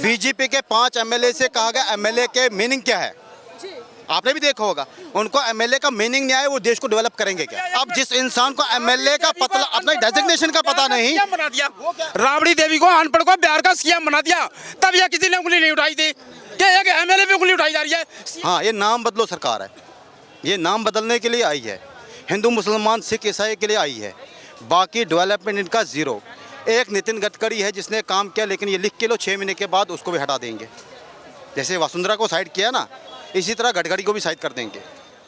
BJP के 5 MLA से कहा गया एमएलए के मीनिंग क्या है, आपने भी देखा होगा। उनको एमएलए का मीनिंग नहीं आया, वो देश को डेवलप करेंगे क्या? अब जिस इंसान को एमएलए का पता, अपना डेजिग्नेशन का पता नहीं, बना दिया राबड़ी देवी को, अनपढ़ को बिहार का सीएम बना दिया, तब यह किसी ने उंगली नहीं उठाई थी। क्या एक एमएलए पे उंगली उठाई जा रही है? हाँ, ये नाम बदलो सरकार है, ये नाम बदलने के लिए आई है। हिंदू मुसलमान सिख ईसाई के लिए आई है, बाकी डेवलपमेंट इनका जीरो। एक नितिन गडकरी है जिसने काम किया, लेकिन ये लिख के लो 6 महीने के बाद उसको भी हटा देंगे। जैसे वसुंधरा को साइड किया ना, इसी तरह गडकरी को भी साइड कर देंगे।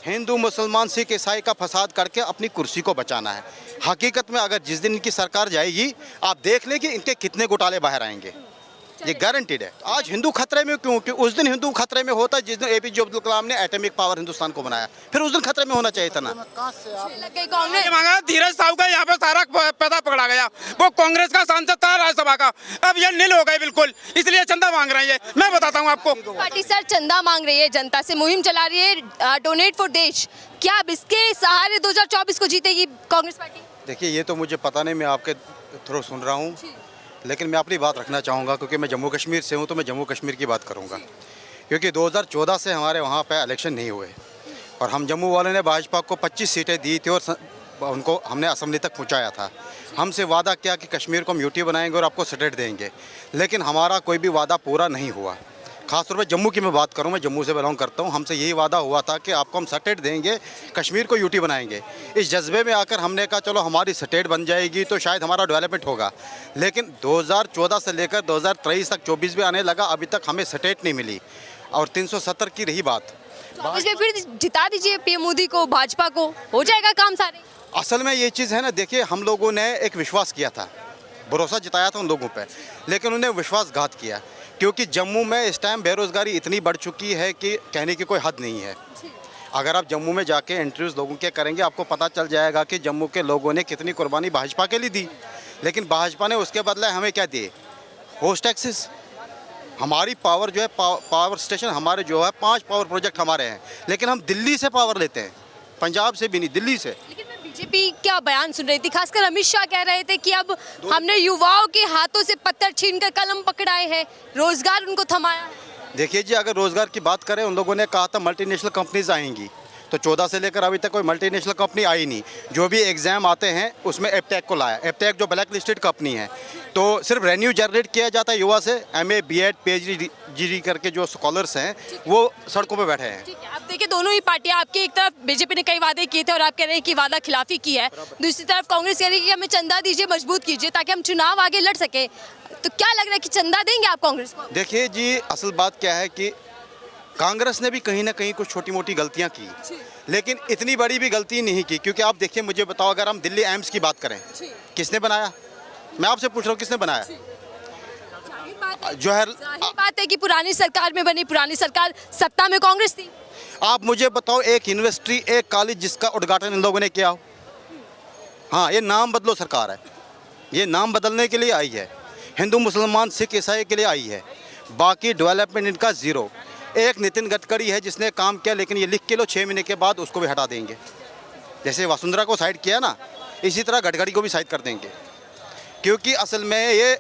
हिंदू मुसलमान सिख ईसाई का फसाद करके अपनी कुर्सी को बचाना है। हकीकत में अगर जिस दिन इनकी सरकार जाएगी, आप देख लें कि इनके कितने घोटाले बाहर आएंगे, ये गारंटीड है। आज हिंदू खतरे में क्यों? कि उस दिन हिंदू खतरे में होता जिस दिन एपीजे अब्दुल कलाम ने एटॉमिक पावर हिंदुस्तान को बनाया, फिर उस दिन खतरे में होना चाहिए था ना। कांग्रेस मांगा धीरज साहू का, यहाँ पे सारा पैदा पकड़ा गया। वो कांग्रेस का सांसद था राज्यसभा का, अब ये नील हो गए बिल्कुल, इसलिए चंदा मांग रहे हैं। मैं बताता हूँ आपको, पार्टी सर चंदा मांग रही है, जनता से मुहिम चला रही है, डोनेट फॉर देश। क्या अब इसके सहारे 2024 को जीतेगी कांग्रेस पार्टी? देखिए, ये तो मुझे पता नहीं, मैं आपके थ्रू सुन रहा हूँ, लेकिन मैं अपनी बात रखना चाहूँगा क्योंकि मैं जम्मू कश्मीर से हूँ, तो मैं जम्मू कश्मीर की बात करूँगा। क्योंकि 2014 से हमारे वहाँ पे इलेक्शन नहीं हुए और हम जम्मू वालों ने भाजपा को 25 सीटें दी थी और उनको हमने असम्बली तक पहुँचाया था। हमसे वादा किया कि कश्मीर को हम यूटी बनाएंगे और आपको स्टेट देंगे, लेकिन हमारा कोई भी वादा पूरा नहीं हुआ। खासतौर पर जम्मू की मैं बात करूँ, मैं जम्मू से बिलोंग करता हूँ। हमसे यही वादा हुआ था कि आपको हम स्टेट देंगे, कश्मीर को यूटी बनाएंगे। इस जज्बे में आकर हमने कहा चलो हमारी स्टेट बन जाएगी तो शायद हमारा डेवलपमेंट होगा, लेकिन 2014 से लेकर 2023 तक 24 भी आने लगा, अभी तक हमें स्टेट नहीं मिली। और 370 की रही बात, इसमें फिर जिता दीजिए पीएम मोदी को, भाजपा को, हो जाएगा काम सारे। असल में ये चीज़ है ना, देखिए हम लोगों ने एक विश्वास किया था, भरोसा जताया था उन लोगों पे, लेकिन उन्हें विश्वासघात किया। क्योंकि जम्मू में इस टाइम बेरोज़गारी इतनी बढ़ चुकी है कि कहने की कोई हद नहीं है। अगर आप जम्मू में जाके इंटरव्यूज़ लोगों के करेंगे, आपको पता चल जाएगा कि जम्मू के लोगों ने कितनी कुर्बानी भाजपा के लिए दी, लेकिन भाजपा ने उसके बदले हमें क्या दिए? Host taxes. हमारी पावर जो है, पावर स्टेशन हमारे जो है 5 पावर प्रोजेक्ट हमारे हैं, लेकिन हम दिल्ली से पावर लेते हैं, पंजाब से भी नहीं, दिल्ली से। लेकिन मैं बीजेपी क्या बयान सुन रही थी, खासकर अमित शाह कह रहे थे कि अब हमने युवाओं के हाथों से पत्थर छीनकर कलम पकड़ाए हैं, रोजगार उनको थमाया है। देखिए जी, अगर रोज़गार की बात करें, उन लोगों ने कहा था मल्टीनेशनल कंपनीज आएंगी, तो 14 से लेकर अभी तक कोई मल्टीनेशनल कंपनी आई नहीं। जो भी एग्ज़ाम आते हैं उसमें एपटेक को लाया, एपटेक जो ब्लैक लिस्टेड कंपनी है, तो सिर्फ रेवेन्यू जनरेट किया जाता है युवा से। MA BEd PhD करके जो स्कॉलर्स हैं वो सड़कों पे बैठे हैं। ठीक है, अब देखिए दोनों ही पार्टियां, आपकी एक तरफ बीजेपी ने कई वादे किए थे और आप कह रहे हैं कि वादा खिलाफी की है, दूसरी तरफ कांग्रेस कह रही है कि हमें चंदा दीजिए, मजबूत कीजिए ताकि हम चुनाव आगे लड़ सके। तो क्या लग रहा है कि चंदा देंगे आप कांग्रेस को? देखिए जी, असल बात क्या है कि कांग्रेस ने भी कहीं ना कहीं कुछ छोटी मोटी गलतियां की, लेकिन इतनी बड़ी भी गलती नहीं की। क्योंकि आप देखिए, मुझे बताओ, अगर हम दिल्ली एम्स की बात करें, किसने बनाया? मैं आपसे पूछ रहा हूँ, किसने बनाया? जो है, जाहिर बात है कि पुरानी सरकार में बनी, पुरानी सरकार सत्ता में कांग्रेस थी। आप मुझे बताओ, एक यूनिवर्सिटी, एक कॉलेज जिसका उद्घाटन इन लोगों ने किया हो? हाँ, ये नाम बदलो सरकार है, ये नाम बदलने के लिए आई है। हिंदू मुसलमान सिख ईसाई के लिए आई है, बाकी डेवलपमेंट इनका जीरो। एक नितिन गडकरी है जिसने काम किया, लेकिन ये लिख के लो 6 महीने के बाद उसको भी हटा देंगे। जैसे वसुंधरा को साइड किया ना, इसी तरह गडकरी को भी साइड कर देंगे। क्योंकि असल में ये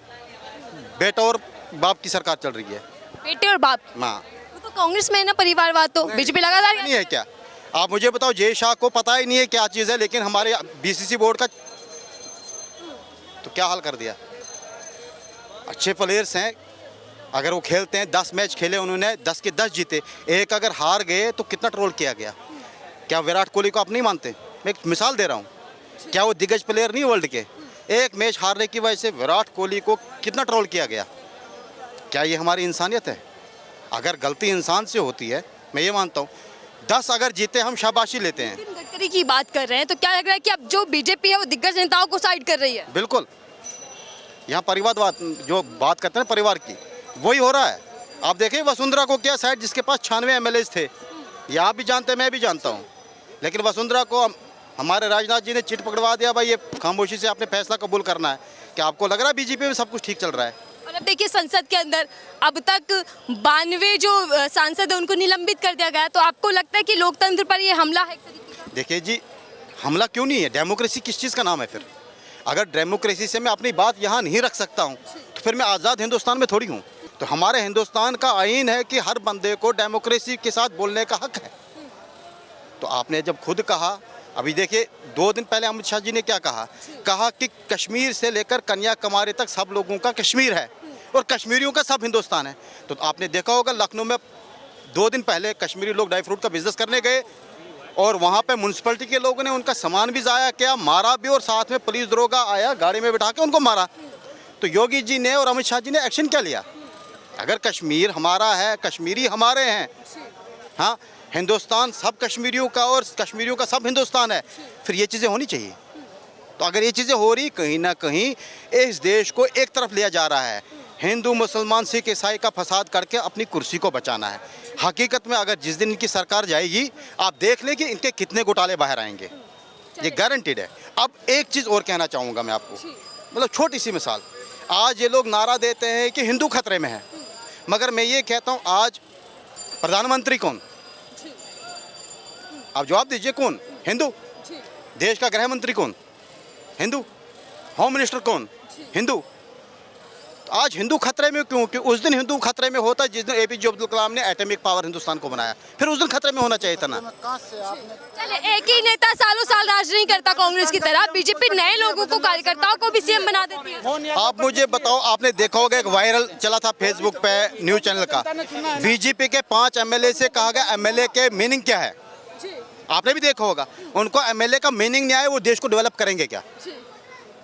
बेटा और बाप की सरकार चल रही है। बेटे और बाप, हाँ, वो तो कांग्रेस में है ना, परिवारवाद तो बीजेपी लगातार नहीं है क्या? आप मुझे बताओ, जय शाह को पता ही नहीं है क्या चीज़ है, लेकिन हमारे BCC बोर्ड का तो क्या हाल कर दिया। अच्छे प्लेयर्स हैं, अगर वो खेलते हैं, 10 मैच खेले उन्होंने, 10 के 10 जीते। एक अगर हार गए तो कितना ट्रोल किया गया। क्या विराट कोहली को आप नहीं मानते? मैं एक मिसाल दे रहा हूँ, क्या वो दिग्गज प्लेयर नहीं वर्ल्ड के? एक मैच हारने की वजह से विराट कोहली को कितना ट्रोल किया गया। क्या ये हमारी इंसानियत है? अगर गलती इंसान से होती है, मैं ये मानता हूँ, 10 अगर जीते हम शाबाशी लेते हैं। गडकरी की बात कर रहे हैं, तो क्या लग रहा है कि अब जो बीजेपी है वो दिग्गज नेताओं को साइड कर रही है? बिल्कुल, यहाँ परिवारवाद जो बात करते हैं परिवार की, वही हो रहा है। आप देखिए वसुंधरा को क्या साइड, जिसके पास 96 MLAs थे, ये आप भी जानते हैं, मैं भी जानता हूँ, लेकिन वसुंधरा को हमारे राजनाथ जी ने चिट पकड़वा दिया, भाई ये खामोशी से आपने फैसला कबूल करना है। क्या आपको लग रहा है बीजेपी में सब कुछ ठीक चल रहा है? और अब देखिए संसद के अंदर अब तक 92 जो सांसद है उनको निलंबित कर दिया गया है, तो आपको लगता है कि लोकतंत्र पर ये हमला है एक तरीके का? देखिए जी, हमला क्यों नहीं है? डेमोक्रेसी किस चीज़ का नाम है फिर? अगर डेमोक्रेसी से मैं अपनी बात यहाँ नहीं रख सकता हूँ तो फिर मैं आज़ाद हिंदुस्तान में थोड़ी हूँ। तो हमारे हिंदुस्तान का आईन है कि हर बंदे को डेमोक्रेसी के साथ बोलने का हक है। तो आपने जब खुद कहा, अभी देखिए 2 दिन पहले अमित शाह जी ने क्या कहा कि कश्मीर से लेकर कन्याकुमारी तक सब लोगों का कश्मीर है और कश्मीरियों का सब हिंदुस्तान है। तो आपने देखा होगा लखनऊ में 2 दिन पहले कश्मीरी लोग ड्राई फ्रूट का बिजनेस करने गए और वहाँ पे म्यूनसिपैलिटी के लोगों ने उनका सामान भी ज़ाया किया, मारा भी, और साथ में पुलिस दरोगा आया गाड़ी में बिठा के उनको मारा। तो योगी जी ने और अमित शाह जी ने एक्शन क्या लिया? अगर कश्मीर हमारा है, कश्मीरी हमारे हैं, हाँ, हिंदुस्तान सब कश्मीरियों का और कश्मीरियों का सब हिंदुस्तान है, फिर ये चीज़ें होनी चाहिए। तो अगर ये चीज़ें हो रही, कहीं ना कहीं इस देश को एक तरफ लिया जा रहा है, हिंदू मुसलमान सिख ईसाई का फसाद करके अपनी कुर्सी को बचाना है। हकीकत में अगर जिस दिन इनकी सरकार जाएगी, आप देख लें कि इनके कितने घोटाले बाहर आएंगे, ये गारंटीड है। अब एक चीज़ और कहना चाहूँगा मैं आपको, मतलब छोटी सी मिसाल, आज ये लोग नारा देते हैं कि हिंदू खतरे में है, मगर मैं ये कहता हूँ आज प्रधानमंत्री कौन? आप जवाब दीजिए, कौन? हिंदू। देश का गृह मंत्री कौन? हिंदू। होम मिनिस्टर कौन? हिंदू। तो आज हिंदू खतरे में क्यों? कि उस दिन हिंदू खतरे में होता जिस दिन एपीजे अब्दुल कलाम ने एटॉमिक पावर हिंदुस्तान को बनाया, फिर उस दिन खतरे में होना चाहिए था ना। चलिए, एक ही नेता सालों साल राज नहीं करता कांग्रेस की तरह, बीजेपी नए लोगों को, कार्यकर्ताओं को भी सीएम बना देती है। आप मुझे बताओ, आपने देखा होगा एक वायरल चला था फेसबुक पे न्यूज चैनल का, बीजेपी के 5 एमएलए से कहा गया एमएलए के मीनिंग क्या है? आपने भी देखा होगा, उनको एमएलए का मीनिंग नहीं आया, वो देश को डेवलप करेंगे क्या?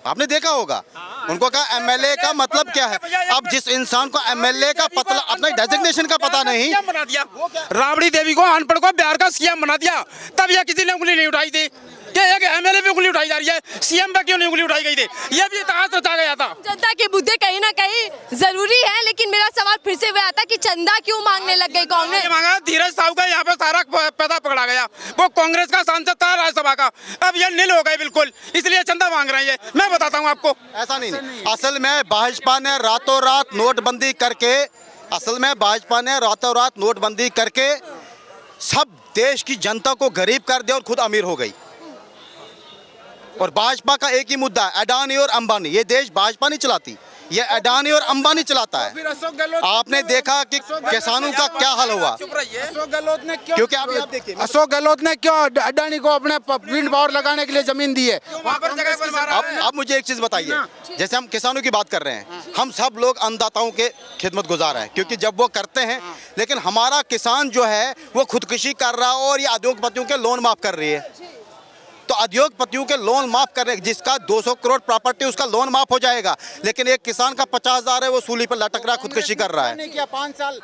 आपने देखा होगा, उनको कहा एमएलए का मतलब क्या है। अब जिस इंसान को एमएलए का पता, अपने डेजिग्नेशन का पता नहीं, बना दिया राबड़ी देवी को, अनपढ़ को बिहार का सीएम बना दिया, तब यह किसी ने उंगली नहीं उठाई थी कि एक एमएलए पे उंगली उठाई जा रही है, सीएम पे क्यों नहीं उंगली उठाई गई थी? ये भी इतिहास रचा गया था। जनता के मुद्दे कहीं ना कहीं जरूरी है, लेकिन मेरा सवाल फिर से वह आता कि चंदा क्यों मांगने लग गई कांग्रेस? मांगा धीरज साहू का, यहाँ पे सारा पैसा पकड़ा गया, वो कांग्रेस का सांसद था राज्यसभा का, अब ये नील हो गए बिल्कुल, इसलिए चंदा मांग रहे हैं। मैं बताता हूँ आपको, ऐसा नहीं। असल में भाजपा ने रातों रात नोटबंदी करके, नोटबंदी करके सब देश की जनता को गरीब कर दिया और खुद अमीर हो गई। और भाजपा का एक ही मुद्दा है, अडानी और अंबानी। ये देश भाजपा नहीं चलाती, ये अडानी और अंबानी चलाता है। आपने देखा कि किसानों का क्या हाल हुआ। अशोक गहलोत ने क्यों, क्योंकि आप देखिए, अशोक गहलोत ने क्यों अडानी को अपने विंड पावर लगाने के लिए जमीन दी है? अब मुझे एक चीज बताइए, जैसे हम किसानों की बात कर रहे हैं, हम सब लोग अन्नदाताओं के खिदमत गुजार हैं, क्योंकि जब वो करते हैं, लेकिन हमारा किसान जो है वो खुदकुशी कर रहा है और ये उद्योगपतियों के लोन माफ कर रही है। तो उद्योगपतियों के लोन माफ करने, जिसका 200 करोड़ प्रॉपर्टी उसका लोन माफ हो जाएगा, लेकिन एक किसान का 50,000 है, वो सूली पर लटक रहा है, खुदकुशी कर रहा है। 5 साल